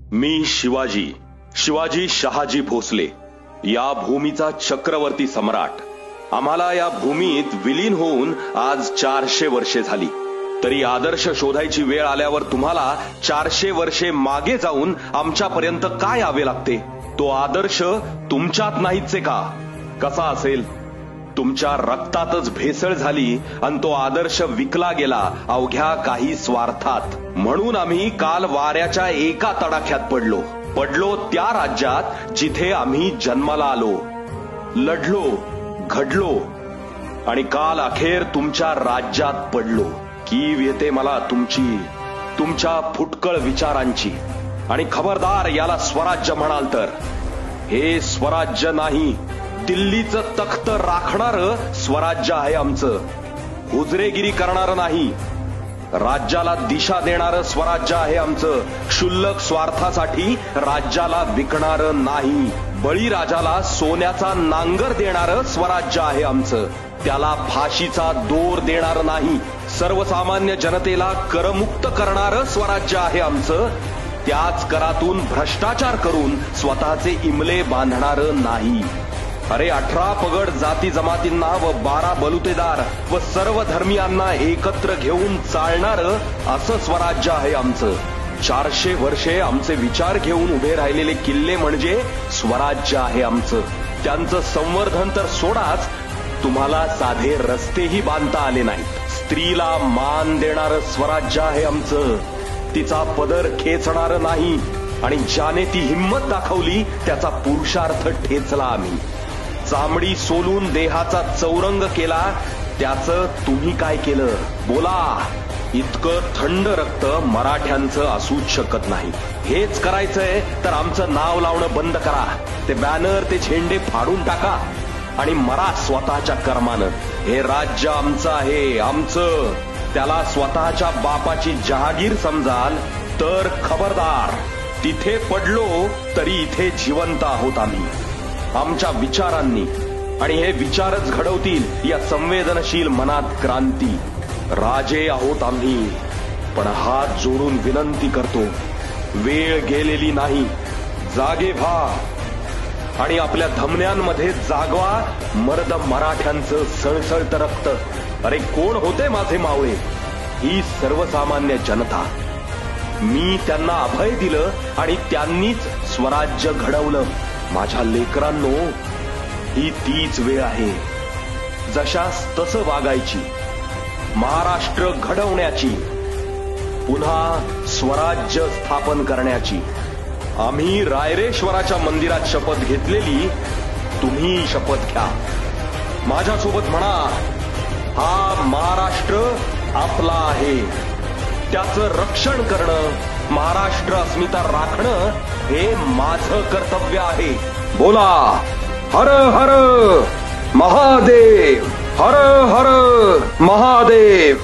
मी शिवाजी शहाजी भोसले, या भूमीचा चक्रवर्ती सम्राट। आम्हाला या भूमीत विलीन होऊन आज 400 वर्षे झाली। तरी आदर्श शोधायची वेळ आल्यावर तुम्हाला 400 वर्षे मागे जाऊन आमच्यापर्यंत काय यावे लागते? तो आदर्श तुमच्यात नाहीच का? कसा असेल? तुमच्या रक्तातच भेसळ झाली आणि तो आदर्श विकला गेला अवघ्या काही स्वार्थात। म्हणून आम्ही काल वाऱ्याच्या एका तडाख्यात पडलो त्या राज्यात जिथे आम्ही जन्माला आलो, लढलो, घडलो आणि काल अखेर तुमच्या राज्यात पडलो। कीव येते मला तुमच्या फुटकळ विचारांची। आणि खबरदार, याला स्वराज्य म्हणाल तर हे स्वराज्य नाही, दिल्लीचं तख्त राखणारं स्वराज्य आहे आमचं। हुजरेगिरी करणारं नाही, राज्याला दिशा देणारं स्वराज्य आहे आमचं। क्षुल्लक स्वार्थासाठी राज्याला विकणारं नाही, बळीराजाला सोन्याचा नांगर देणारं स्वराज्य आहे आमचं। त्याला फाशीचा दोर देणारं नाही, सर्वसामान्य जनतेला करमुक्त करणारं स्वराज्य आहे आमचं। त्याच करातून भ्रष्टाचार करून स्वतःचे इमले बांधणारं नाही। अरे 18 पगड जाती जमातींना व 12 बलुतेदार व सर्व धर्मियांना एकत्र घेऊन चालणारं असं स्वराज्य आहे आमचं। 400 वर्षे आमचे विचार घेऊन उभे राहिलेले किल्ले म्हणजे स्वराज्य आहे आमचं। त्यांचं संवर्धन तर सोडाच, तुम्हाला साधे रस्तेही बांधता आले नाहीत। स्त्रीला मान देणारं स्वराज्य आहे आमचं, तिचा पदर खेचणारं नाही आणि ज्याने ती हिंमत दाखवली त्याचा पुरुषार्थ ठेचला आम्ही। चामडी सोलून देहाचा चौरंग केला, त्याचं तुम्ही काय केलं? बोला। इतकं थंड रक्त मराठ्यांचं असूच शकत नाही। हेच करायचंय तर आमचं नाव लावणं बंद करा, ते बॅनर, ते झेंडे फाडून टाका आणि मरा स्वतःच्या कर्मानं। हे राज्य आमचं आहे, आमचं। त्याला स्वतःच्या बापाची जहागीर समजाल तर खबरदार। तिथे पडलो तरी इथे जिवंत आहोत आम्ही, आमच्या विचारांनी। आणि हे विचारच घडवतील या संवेदनशील मनात क्रांती। राजे आहोत आम्ही, पण हात जोडून विनंती करतो, वेळ गेलेली नाही, जागे व्हा आणि आपल्या धमन्यांमध्ये जागवा मर्द मराठ्यांचं सळसळतं रक्त। अरे कोण होते माझे मावळे? ही सर्वसामान्य जनता। मी त्यांना अभय दिलं आणि त्यांनीच स्वराज्य घडवलं। माझ्या लेकरांनो, ही तीच वेळ आहे जशास तसं वागायची, महाराष्ट्र घडवण्याची, पुन्हा स्वराज्य स्थापन करण्याची। आम्ही रायरेश्वराच्या मंदिरात शपथ घेतलेली, तुम्ही शपथ घ्या। माझ्यासोबत म्हणा, हा महाराष्ट्र आपला आहे, त्याचं रक्षण करणं, महाराष्ट्र अस्मिता राखणं हे माझं कर्तव्य आहे। बोला, हर हर महादेव, हर हर महादेव।